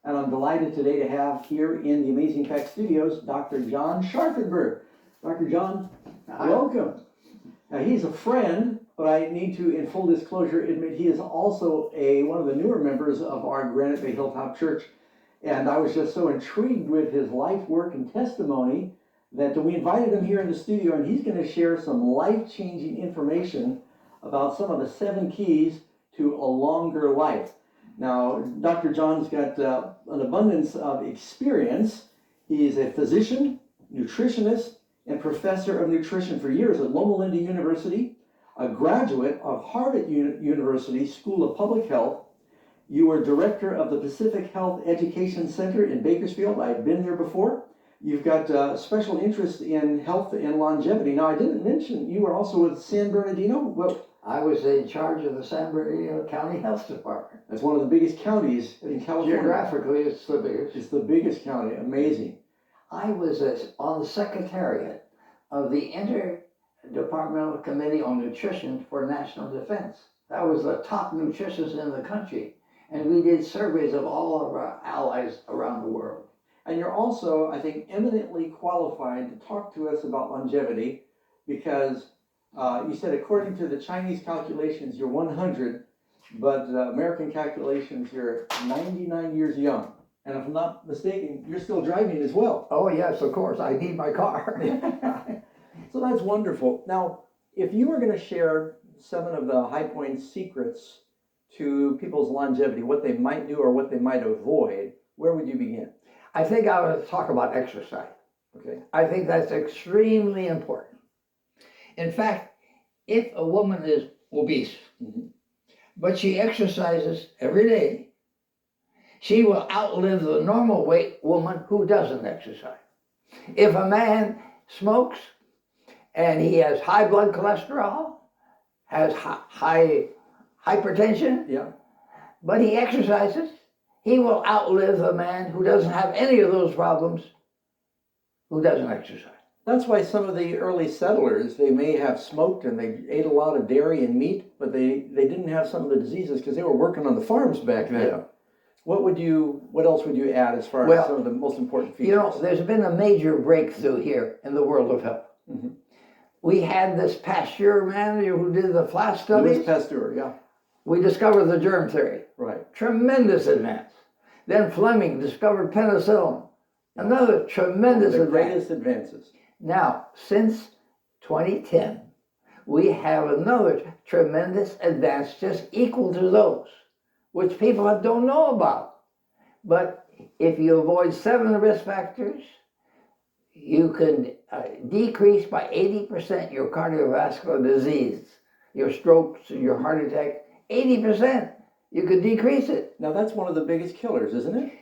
And I'm delighted today to have here in the Amazing Fact Studios, Dr. John Scharfenberg. Dr. John, welcome. Now, he's a friend, but I need to, in full disclosure, admit he is also one of the newer members of our Granite Bay Hilltop Church. And I was just so intrigued with his life, work, and testimony that we invited him here in the studio, and he's going to share some life-changing information about some of the 7 keys to a longer life. Now, Dr. John's got an abundance of experience. He's a physician, nutritionist, and professor of nutrition for years at Loma Linda University, a graduate of Harvard University School of Public Health. You were director of the Pacific Health Education Center in Bakersfield. I've been there before. You've got special interest in health and longevity. Now, I didn't mention you were also with San Bernardino. Well, I was in charge of the San Bernardino County Health Department. That's one of the biggest counties in California. Geographically, it's the biggest. It's the biggest county. Amazing. I was on the secretariat of the Interdepartmental Committee on Nutrition for National Defense. That was the top nutritionists in the country. And we did surveys of all of our allies around the world. And you're also, I think, eminently qualified to talk to us about longevity because you said according to the Chinese calculations, you're 100, but American calculations, you're 99 years young. And if I'm not mistaken, you're still driving as well. Oh, yes, of course. I need my car. So that's wonderful. Now, if you were going to share 7 of the high point secrets to people's longevity, what they might do or what they might avoid, where would you begin? I think I would talk about exercise. Okay. I think that's extremely important. In fact, if a woman is obese, but she exercises every day, she will outlive the normal weight woman who doesn't exercise. If a man smokes and he has high blood cholesterol, has high hypertension, yeah, but he exercises, he will outlive a man who doesn't have any of those problems, who doesn't exercise. That's why some of the early settlers, they may have smoked and they ate a lot of dairy and meat, but they didn't have some of the diseases because they were working on the farms back then. Yeah. What else would you add as far as some of the most important features? You know, there's been a major breakthrough here in the world of health. Mm-hmm. We had this Pasteur man who did the flash studies. Louis Pasteur, yeah. We discovered the germ theory. Right. Tremendous advance. Then Fleming discovered penicillin. Another tremendous the advance. greatest advances. Now, since 2010, we have another tremendous advance just equal to those, which people don't know about. But if you avoid 7 risk factors, you can decrease by 80% your cardiovascular disease, your strokes, your heart attack, 80%. You could decrease it. Now that's one of the biggest killers, isn't it?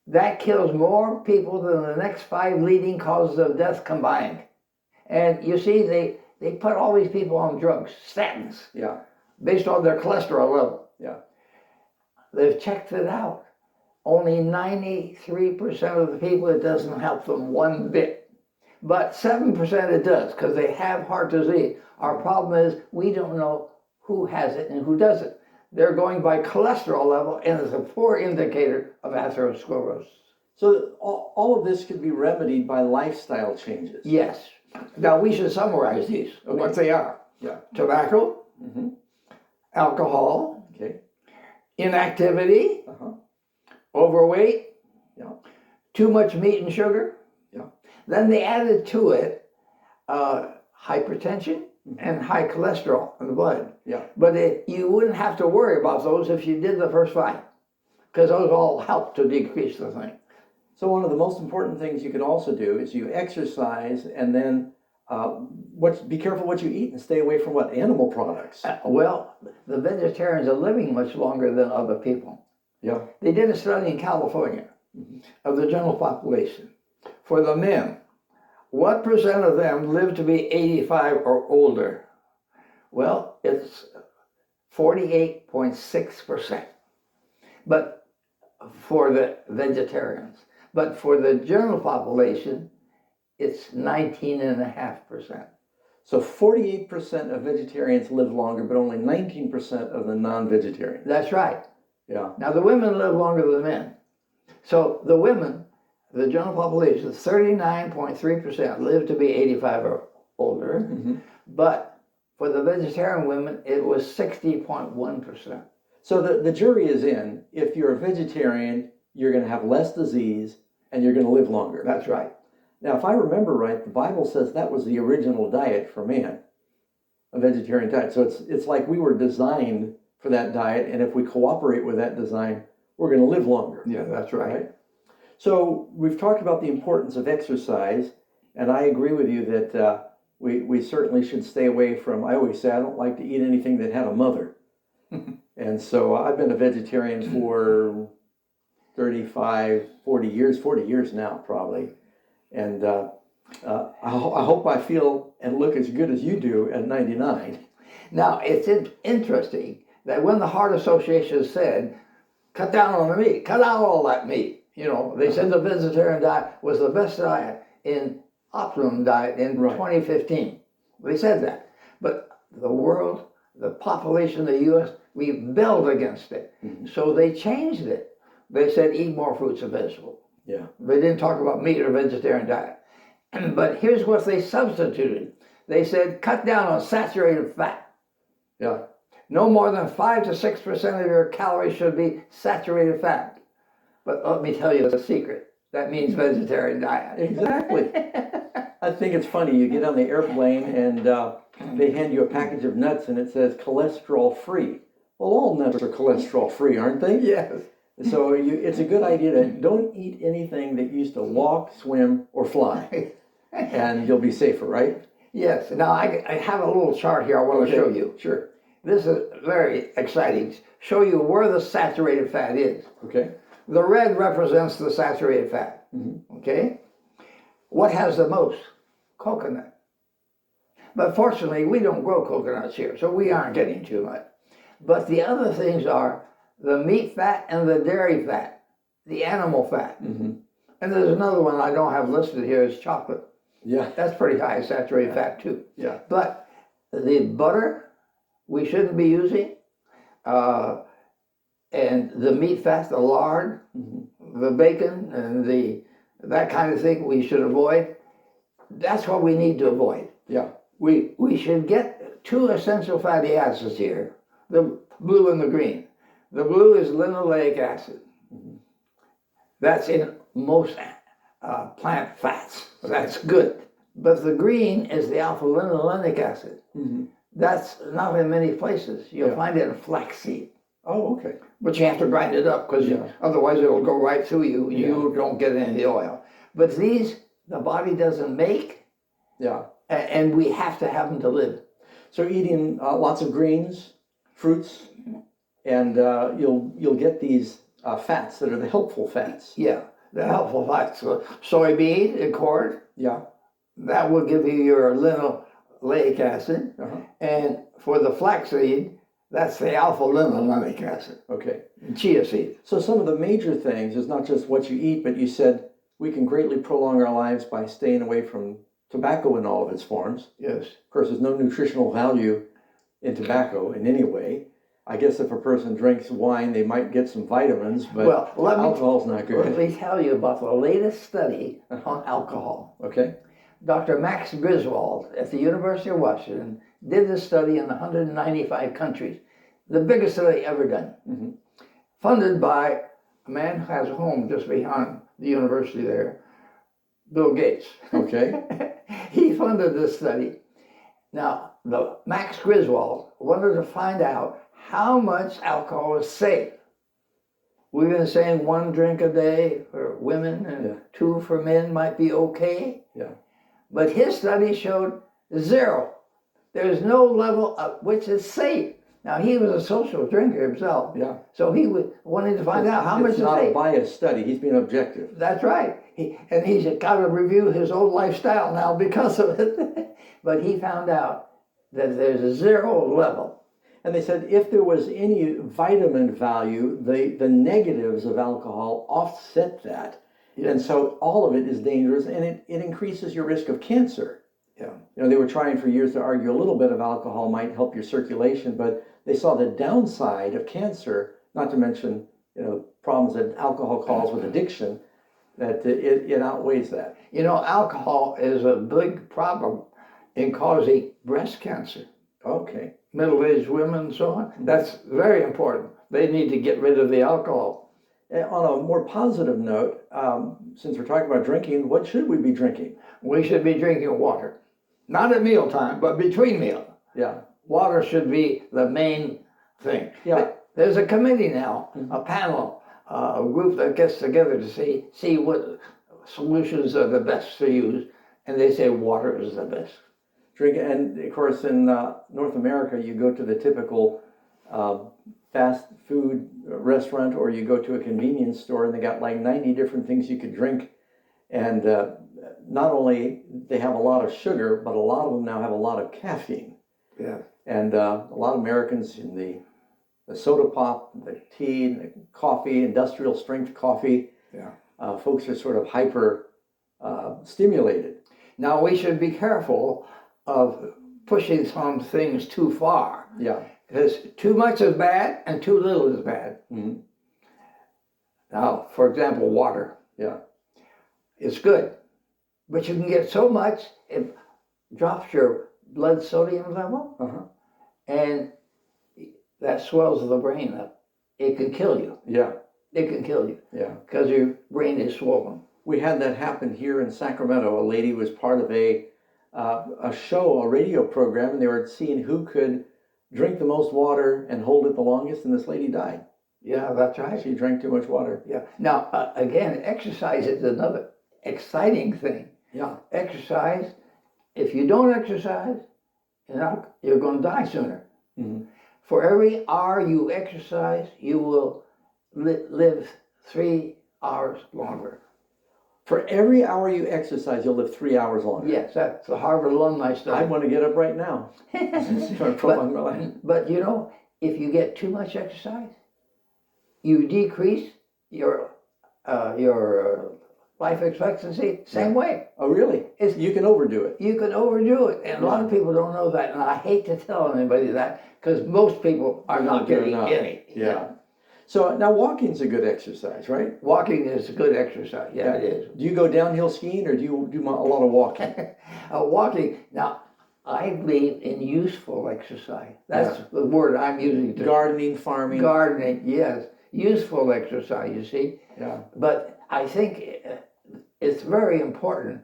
That kills more people than the next 5 leading causes of death combined. And you see, they put all these people on drugs, statins, yeah, based on their cholesterol level. Yeah. They've checked it out. Only 93% of the people, it doesn't help them one bit. But 7% it does, because they have heart disease. Our problem is we don't know who has it and who doesn't. They're going by cholesterol level, and it's a poor indicator of atherosclerosis. So all of this could be remedied by lifestyle changes. Yes. Now we should summarize these, what they are. Yeah. Tobacco, alcohol, Okay. inactivity, Uh-huh. overweight, Yeah. too much meat and sugar. Yeah. Then they added to it hypertension and high cholesterol in the blood. Yeah. But you wouldn't have to worry about those if you did the first 5, because those all help to decrease the thing. So one of the most important things you could also do is you exercise and then be careful what you eat and stay away from what? Animal products. Well, the vegetarians are living much longer than other people. Yeah. They did a study in California of the general population. For the men, what percent of them live to be 85 or older? Well, it's 48.6%. But for the vegetarians. But for the general population, it's 19.5%. So 48% of vegetarians live longer, but only 19% of the non-vegetarians. That's right. Yeah. Now the women live longer than men. So the women, the general population, 39.3% live to be 85 or older, but for the vegetarian women, it was 60.1%. So the jury is in. If you're a vegetarian, you're going to have less disease and you're going to live longer. That's right. Now, if I remember right, the Bible says that was the original diet for man, a vegetarian diet. So it's like we were designed for that diet, and if we cooperate with that design, we're going to live longer. Yeah, that's right. So we've talked about the importance of exercise, and I agree with you that we certainly should stay away from, I always say I don't like to eat anything that had a mother. And so I've been a vegetarian for 35, 40 years now probably. And I hope I feel and look as good as you do at 99. Now, it's interesting that when the Heart Association said, cut down on the meat, cut out all that meat, they said the vegetarian diet was the best diet in optimum diet in 2015. They said that. But the world, the population of the U.S., rebelled against it. So they changed it. They said eat more fruits and vegetables. Yeah. They didn't talk about meat or vegetarian diet. But here's what they substituted. They said cut down on saturated fat. Yeah. No more than 5 to 6% of your calories should be saturated fat. But let me tell you the secret. That means vegetarian diet. Exactly. I think it's funny. You get on the airplane and they hand you a package of nuts and it says cholesterol free. Well, all nuts are cholesterol free, aren't they? Yes. So it's a good idea to don't eat anything that used to walk, swim, or fly, and you'll be safer, right? Yes. Now, I have a little chart here I want to show you. Sure. This is very exciting. Show you where the saturated fat is. Okay. The red represents the saturated fat. Okay? What has the most? Coconut. But fortunately, we don't grow coconuts here, so we aren't getting too much. But the other things are the meat fat and the dairy fat, the animal fat. And there's another one I don't have listed here is chocolate. Yeah. That's pretty high saturated fat too. Yeah. But the butter we shouldn't be using, and the meat fat, the lard, the bacon, and that kind of thing we should avoid. That's what we need to avoid. Yeah. We should get 2 essential fatty acids here, the blue and the green. The blue is linoleic acid. That's in most plant fats. That's good. But the green is the alpha linolenic acid. That's not in many places. You'll find it in flaxseed. Oh, okay. But you have to grind it up because otherwise it'll go right through you. You don't get any of the oil. But these, the body doesn't make. Yeah. And we have to have them to live. So eating lots of greens, fruits, and you'll get these fats that are the helpful fats. Yeah, the helpful fats. So soybean and corn. Yeah. That will give you your linoleic acid. And for the flaxseed, that's the alpha linolenic acid. Okay. And chia seed. So some of the major things is not just what you eat, but you said we can greatly prolong our lives by staying away from tobacco in all of its forms. Yes. Of course, there's no nutritional value in tobacco in any way. I guess if a person drinks wine, they might get some vitamins, but alcohol's not good. Let me tell you about the latest study on alcohol. Okay. Dr. Max Griswold at the University of Washington did this study in 195 countries, the biggest study ever done, funded by a man who has a home just behind the university there, Bill Gates. Okay. He funded this study. Now, the Max Griswold wanted to find out how much alcohol is safe. We've been saying 1 drink a day for women and 2 for men might be okay. Yeah. But his study showed 0. There's no level at which is safe. Now, he was a social drinker himself. Yeah. So he wanted to find out how much is safe. It's not a biased study. He's being objective. That's right. He's got to review his old lifestyle now because of it. But he found out that there's a 0 level. And they said if there was any vitamin value, the negatives of alcohol offset that. Yeah. And so all of it is dangerous, and it increases your risk of cancer. Yeah. They were trying for years to argue a little bit of alcohol might help your circulation, but they saw the downside of cancer, not to mention, problems that alcohol causes with addiction, that it outweighs that. You know, alcohol is a big problem in causing breast cancer. Okay. Middle-aged women and so on. That's very important. They need to get rid of the alcohol. And on a more positive note, since we're talking about drinking, what should we be drinking? We should be drinking water. Not at mealtime, but between meals. Yeah. Water should be the main thing. Yeah. There's a committee now, a panel, a group that gets together to see what solutions are the best to use, and they say water is the best. Drink, and of course in North America, you go to the typical fast food restaurant, or you go to a convenience store, and they got like 90 different things you could drink. And not only they have a lot of sugar, but a lot of them now have a lot of caffeine. Yeah. And a lot of Americans in the soda pop, the tea, the coffee, industrial strength coffee, Yeah. Folks are sort of hyper stimulated. Now we should be careful of pushing some things too far. Yeah. Because too much is bad and too little is bad. Mm-hmm. Now, for example, water. Yeah. It's good, but you can get so much it drops your blood sodium level, Uh-huh. and that swells the brain up. It can kill you. Yeah. It can kill you Yeah. because your brain is swollen. We had that happen here in Sacramento. A lady was part of a show, a radio program, and they were seeing who could drink the most water and hold it the longest, and this lady died. Yeah, that's right. She drank too much water. Yeah. Now, again, exercise is another exciting thing. Yeah. Exercise. If you don't exercise, you're going to die sooner. Mm-hmm. For every hour you exercise, you will live 3 hours longer. For every hour you exercise, you'll live 3 hours longer. Yes, that's the Harvard alumni I study. want to get up right now. But you know, if you get too much exercise, you decrease your life expectancy. Same way. Oh, really? You can overdo it. You can overdo it, and a lot of people don't know that. And I hate to tell anybody that because most people are not getting any. Yeah. So now walking's a good exercise, right? Walking is a good exercise. Yeah, it is. Do you go downhill skiing, or do you do a lot of walking? Walking. Now, I believe in useful exercise. That's the word I'm using. Gardening, farming. Gardening, yes. Useful exercise, you see. Yeah. But I think it's very important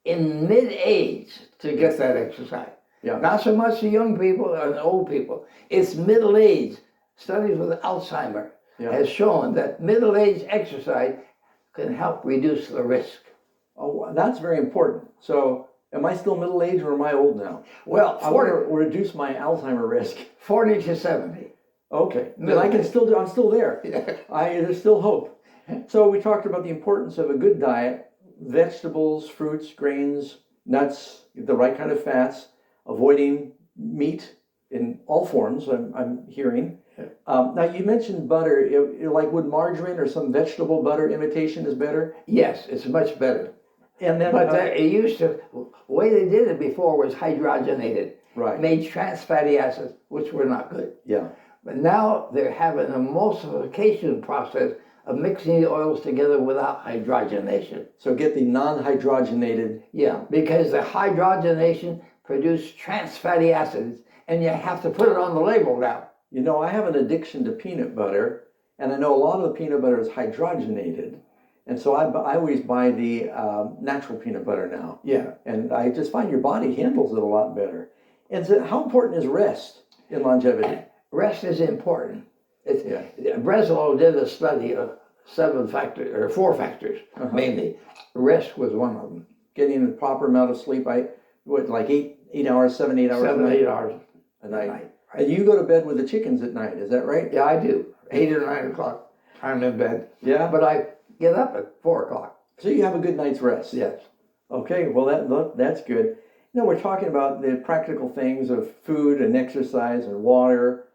in mid-age to get that exercise. Yeah. Not so much the young people and old people. It's middle age. Studies with Alzheimer has shown that middle-age exercise can help reduce the risk. Oh, that's very important. So, am I still middle-aged, or am I old now? Well, I want to reduce my Alzheimer risk. 40 to 70. Okay, then I can still do. I'm still there. There's still hope. So we talked about the importance of a good diet: vegetables, fruits, grains, nuts, the right kind of fats, avoiding meat in all forms. I'm hearing. Now you mentioned butter. Would margarine or some vegetable butter imitation is better? Yes, it's much better. And then, but the way they did it before was hydrogenated. Right. Made trans fatty acids, which were not good. Yeah. But now they're having a emulsification process of mixing the oils together without hydrogenation. So get the non-hydrogenated. Yeah, because the hydrogenation produces trans fatty acids, and you have to put it on the label now. You know, I have an addiction to peanut butter, and I know a lot of the peanut butter is hydrogenated, and so I always buy the natural peanut butter now. Yeah. And I just find your body handles it a lot better. And so how important is rest in longevity? Rest is important. Breslow did a study of 4 factors, mainly. Rest was one of them. Getting the proper amount of sleep, like 8 hours, 7, 8 hours 7, 8 hours a night. Right. And you go to bed with the chickens at night, is that right? Yeah, I do. 8 or 9 o'clock, I'm in bed. Yeah? But I get up at 4 o'clock. So you have a good night's rest? Yes. Okay, well that's good. You know, we're talking about the practical things of food and exercise and water.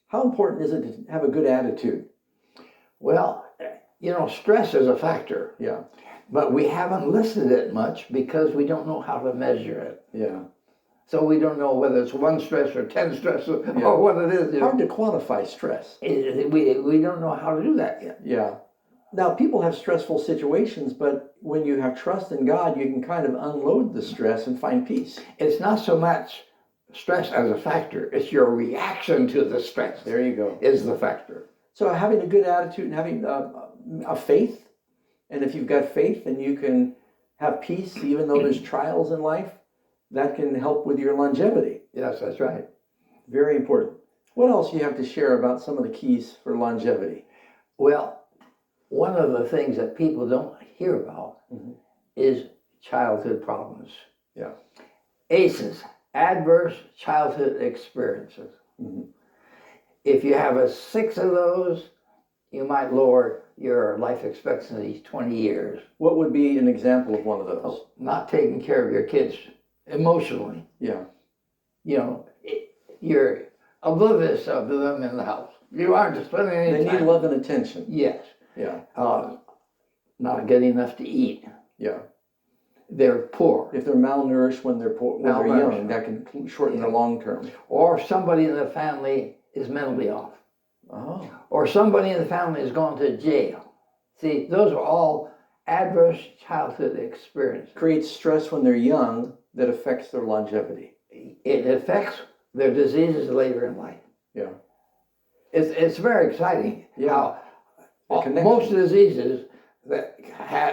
How important is it to have a good attitude? Well, you know, stress is a factor. Yeah. But we haven't listed it much because we don't know how to measure it. Yeah. So we don't know whether it's one stress or 10 stress or Yeah. what it is. Hard to quantify stress. We don't know how to do that yet. Yeah. Now, people have stressful situations, but when you have trust in God, you can kind of unload the stress and find peace. It's not so much stress as a factor, it's your reaction to the stress There you go. is the factor. So having a good attitude and having a faith, and if you've got faith, then you can have peace even though there's trials in life. That can help with your longevity. Yes, that's right. Very important. What else you have to share about some of the keys for longevity? Well, one of the things that people don't hear about is childhood problems. Yeah. ACEs, adverse childhood experiences. Mhm. If you have a 6 of those, you might lower your life expectancy 20 years. What would be an example of one of those? Not taking care of your kids emotionally. Yeah. You know, you're oblivious of them in the house. You aren't spending any They time. need love and attention. Yes. Yeah. Not getting enough to eat. Yeah. They're poor. If they're malnourished when they're poor, when they're young, Malnourished. that can shorten their long term. Or somebody in the family is mentally off. Oh. Or somebody in the family has gone to jail. See, those are all adverse childhood experiences. Creates stress when they're young that affects their longevity. It affects their diseases later in life. Yeah. It's very exciting Yeah. how connection. most diseases that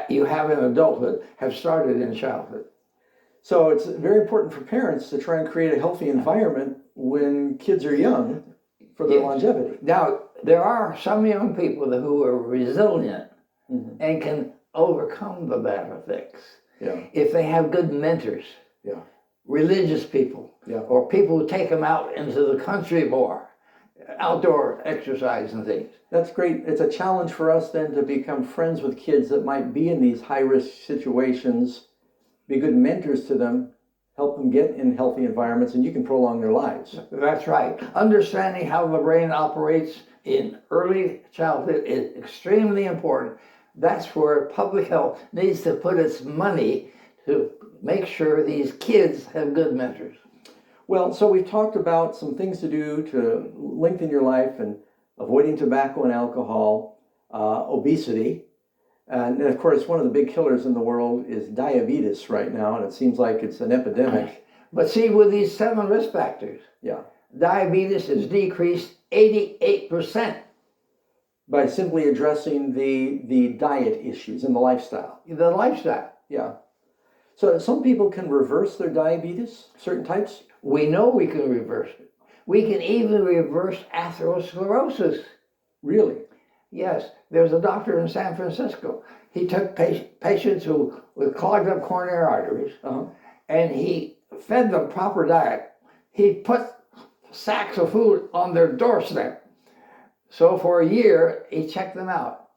you have in adulthood have started in childhood. So it's very important for parents to try and create a healthy environment when kids are young for their Yes. longevity. Now, there are some young people who are resilient Mhm. and can overcome the bad effects Yeah. if they have good mentors. Yeah. Religious people, Yeah. or people who take them out into the country more, outdoor exercise and things. That's great. It's a challenge for us then to become friends with kids that might be in these high-risk situations, be good mentors to them, help them get in healthy environments, and you can prolong their lives. That's right. Understanding how the brain operates in early childhood is extremely important. That's where public health needs to put its money to make sure these kids have good mentors. Well, so we've talked about some things to do to lengthen your life and avoiding tobacco and alcohol, obesity, and of course, one of the big killers in the world is diabetes right now, and it seems like it's an epidemic. But see, with these 7 risk factors, Yeah. diabetes is decreased 88%. By simply addressing the diet issues and the lifestyle. The lifestyle. Yeah. So some people can reverse their diabetes, certain types. We know we can reverse it. We can even reverse atherosclerosis. Really? Yes, there's a doctor in San Francisco. He took patients with clogged up coronary arteries, Uh-huh. and he fed them proper diet. He put sacks of food on their doorstep. So for a year, he checked them out,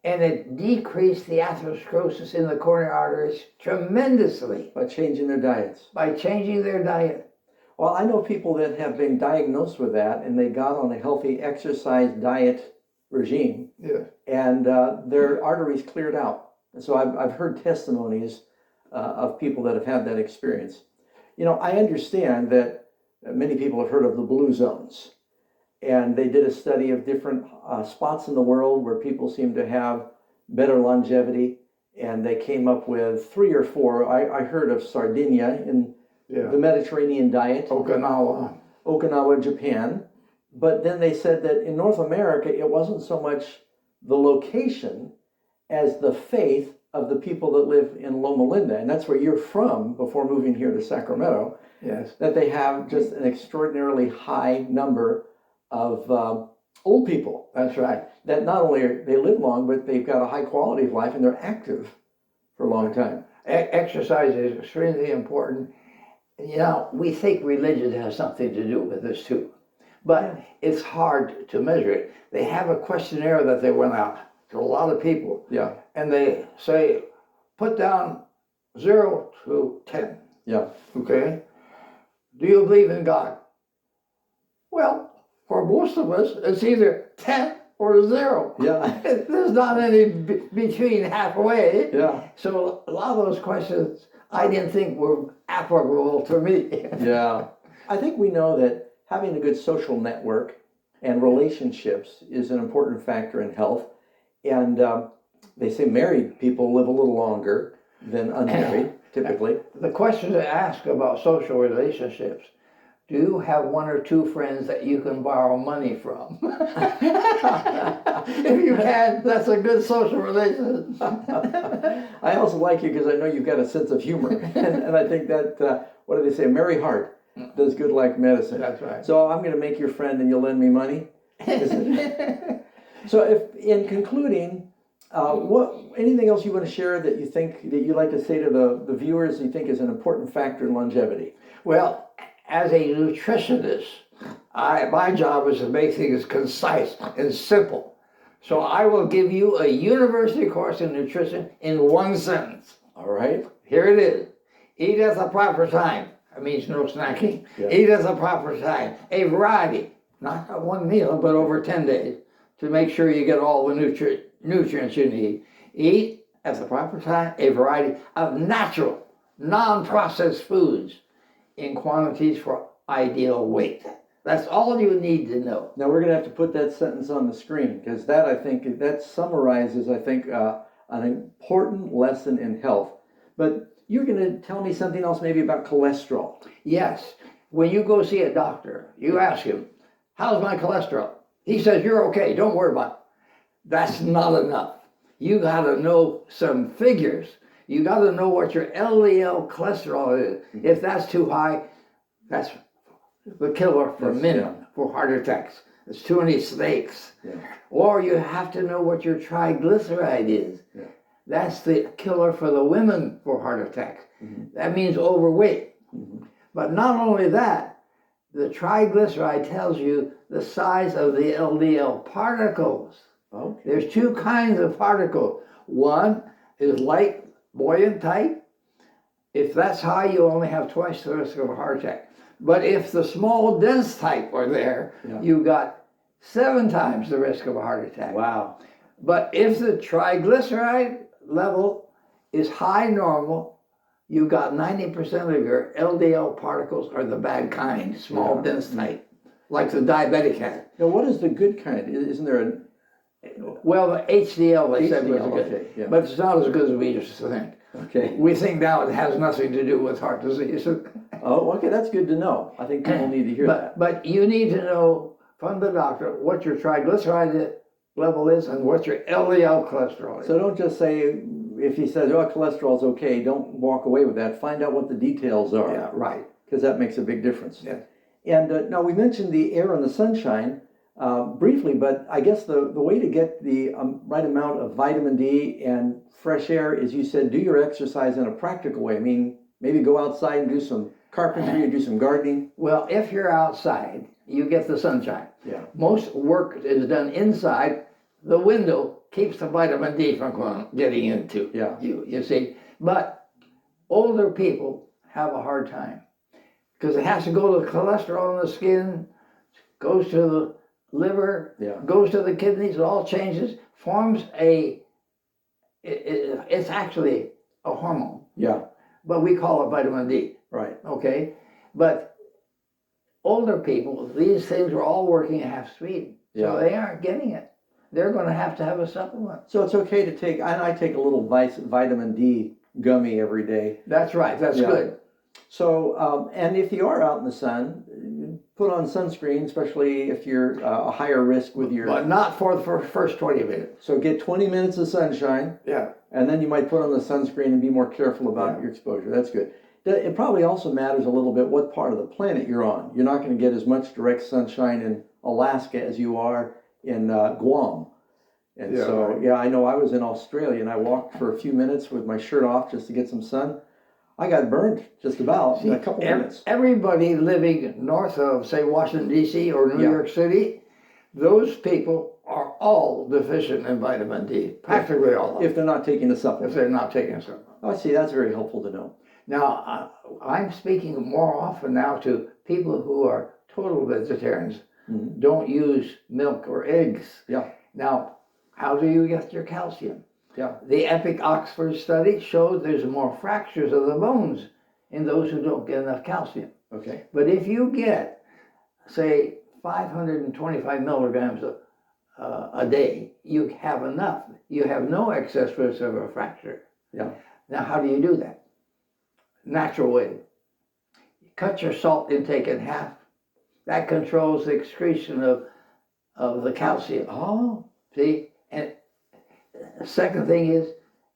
and it decreased the atherosclerosis in the coronary arteries tremendously By changing their diets. by changing their diet. Well, I know people that have been diagnosed with that and they got on a healthy exercise diet regime Yeah. and their arteries cleared out. And so I've heard testimonies of people that have had that experience. You know, I understand that many people have heard of the blue zones. And they did a study of different spots in the world where people seem to have better longevity. And they came up with 3 or 4. I heard of Sardinia in the Mediterranean diet. Okinawa, Japan. But then they said that in North America, it wasn't so much the location as the faith of the people that live in Loma Linda. And that's where you're from before moving here to Sacramento. Yes. That they have just an extraordinarily high number of old people. That's right. That not only they live long, but they've got a high quality of life and they're active for a long time. Exercise is extremely important. You know, we think religion has something to do with this too, but it's hard to measure it. They have a questionnaire that they went out to a lot of people. Yeah. And they say, put down 0 to 10. Yeah. Okay? Do you believe in God? Well, for most of us, it's either 10 or 0. Yeah. There's not any between halfway. Yeah. So a lot of those questions I didn't think were applicable to me. Yeah. I think we know that having a good social network and relationships is an important factor in health. And they say married people live a little longer than unmarried, typically. The question to ask about social relationships: do you have one or two friends that you can borrow money from? If you can, that's a good social relationship. I also like you because I know you've got a sense of humor. And I think that, what do they say? A merry heart does good like medicine. That's right. So I'm going to make your friend and you'll lend me money? So if, in concluding, anything else you want to share that you think, that you'd like to say to the viewers you think is an important factor in longevity? Well, as a nutritionist, my job is to make things concise and simple. So I will give you a university course in nutrition in one sentence. All right. Here it is. Eat at the proper time. That means no snacking. Yeah. Eat at the proper time. A variety, not one meal, but over 10 days, to make sure you get all the nutrients you need. Eat at the proper time a variety of natural, non-processed foods in quantities for ideal weight. That's all you need to know. Now we're going to have to put that sentence on the screen because that, I think, that summarizes, I think, an important lesson in health. But you're going to tell me something else maybe about cholesterol. Yes. When you go see a doctor, you ask him, how's my cholesterol? He says, you're okay, don't worry about it. That's not enough. You got to know some figures. You got to know what your LDL cholesterol is. If that's too high, that's the killer for men for heart attacks. There's too many snakes. Yeah. Or you have to know what your triglyceride is. Yeah. That's the killer for the women for heart attacks. Mm-hmm. That means overweight. Mm-hmm. But not only that, the triglyceride tells you the size of the LDL particles. Okay. There's two kinds of particles. One is light, buoyant type. If that's high, you only have twice the risk of a heart attack. But if the small, dense type are there, you've got 7 times the risk of a heart attack. Wow. But if the triglyceride level is high normal, you've got 90% of your LDL particles are the bad kind, small, dense type, like the diabetic has. Now, what is the good kind? Isn't there a... Well, the HDL, they said, was good. Okay, yeah. But it's not as good as we used to think. Okay. We think now it has nothing to do with heart disease. Oh, okay, that's good to know. I think people need to hear that. But you need to know from the doctor what your triglyceride level is and what your LDL cholesterol is. So don't just say, if he says, oh, cholesterol's okay, don't walk away with that. Find out what the details are. Yeah, right. Because that makes a big difference. Yeah. And now we mentioned the air and the sunshine briefly, but I guess the way to get the right amount of vitamin D and fresh air is, you said, do your exercise in a practical way. I mean, maybe go outside and do some carpentry or do some gardening. Well, if you're outside, you get the sunshine. Yeah. Most work is done inside. The window keeps the vitamin D from getting into you see. But older people have a hard time because it has to go to the cholesterol in the skin, goes to the liver, goes to the kidneys, it all changes, forms it's actually a hormone. Yeah. But we call it vitamin D. Right. Okay? But older people, these things are all working at half speed. So they aren't getting it. They're going to have a supplement. So it's okay to take, I take a little vitamin D gummy every day. That's right. That's good. So, and if you are out in the sun, put on sunscreen, especially if you're a higher risk with your... But not for the first 20 minutes. So get 20 minutes of sunshine. Yeah. And then you might put on the sunscreen and be more careful about your exposure. That's good. It probably also matters a little bit what part of the planet you're on. You're not going to get as much direct sunshine in Alaska as you are in Guam. And I know I was in Australia and I walked for a few minutes with my shirt off just to get some sun. I got burned just about in a couple minutes. Everybody living north of, say, Washington, D.C. or New York City, those people are all deficient in vitamin D, practically all of them. If they're not taking the supplement. If they're not taking a supplement. Oh, I see, that's very helpful to know. Now, I'm speaking more often now to people who are total vegetarians, don't use milk or eggs. Yeah. Now, how do you get your calcium? Yeah. The Epic Oxford study showed there's more fractures of the bones in those who don't get enough calcium. Okay. But if you get, say, 525 milligrams a day, you have enough. You have no excess risk of a fracture. Yeah. Now, how do you do that? Natural way. Cut your salt intake in half. That controls the excretion of the calcium. Oh. See? And the second thing is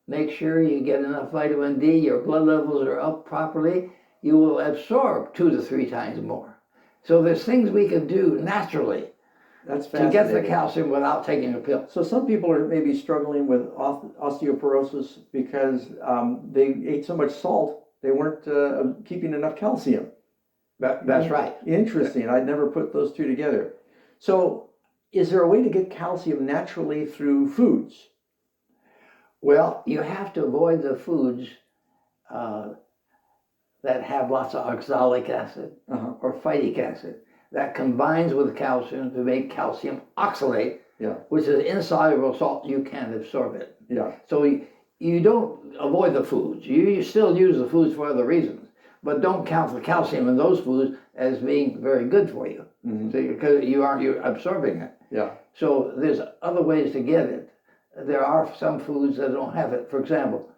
make sure you get enough vitamin D, your blood levels are up properly. You will absorb 2 to 3 times more. So there's things we can do naturally That's to get the fascinating. calcium without taking a pill. So some people are maybe struggling with osteoporosis because they ate so much salt, they weren't keeping enough calcium. That's right. Interesting. I'd never put those two together. So is there a way to get calcium naturally through foods? Well, you have to avoid the foods that have lots of oxalic acid or phytic acid that combines with calcium to make calcium oxalate, Yeah. which is insoluble salt. You can't absorb it. Yeah. So you don't avoid the foods. You still use the foods for other reasons, but don't count the calcium in those foods as being very good for you. See, because you're absorbing it. Yeah. So there's other ways to get it. There are some foods that don't have it. For example,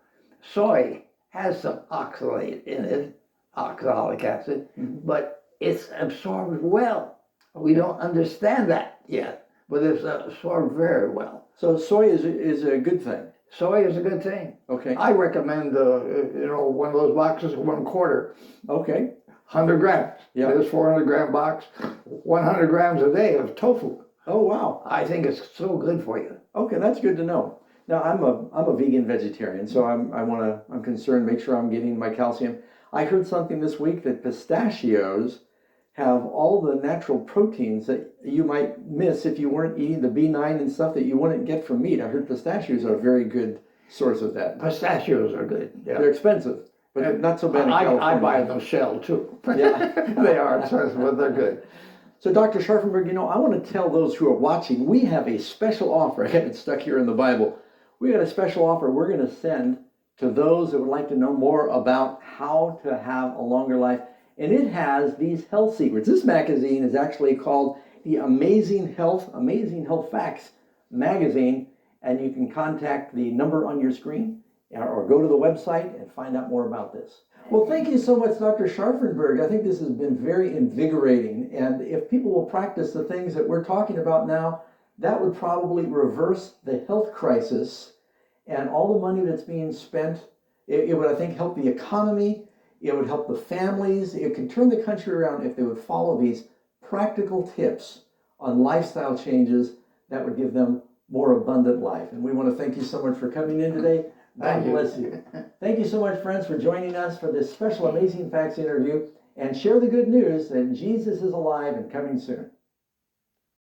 soy has some oxalate in it, oxalic acid, but it's absorbed well. We don't understand that yet, but it's absorbed very well. So soy is a good thing. Soy is a good thing. Okay. I recommend, one of those boxes, 1/4, Okay. 100 grams. Yeah. This 400-gram box, 100 grams a day of tofu. Oh, wow. I think it's so good for you. Okay, that's good to know. Now I'm a vegan vegetarian, so I'm concerned, make sure I'm getting my calcium. I heard something this week that pistachios have all the natural proteins that you might miss if you weren't eating the B9 and stuff that you wouldn't get from meat. I heard pistachios are a very good source of that. Pistachios are good. Yeah. They're expensive, but not so bad in I California. buy them shelled too. Yeah. They are expensive, but they're good. So Dr. Scharfenberg, I want to tell those who are watching, we have a special offer. I got it stuck here in the Bible. We got a special offer we're going to send to those that would like to know more about how to have a longer life. And it has these health secrets. This magazine is actually called the Amazing Health Facts magazine. And you can contact the number on your screen or go to the website and find out more about this. Well, thank you so much, Dr. Scharfenberg. I think this has been very invigorating. And if people will practice the things that we're talking about now, that would probably reverse the health crisis and all the money that's being spent. It would, I think, help the economy. It would help the families. It could turn the country around if they would follow these practical tips on lifestyle changes that would give them more abundant life. And we want to thank you so much for coming in today. God bless you. Thank you so much, friends, for joining us for this special Amazing Facts interview. And share the good news that Jesus is alive and coming soon.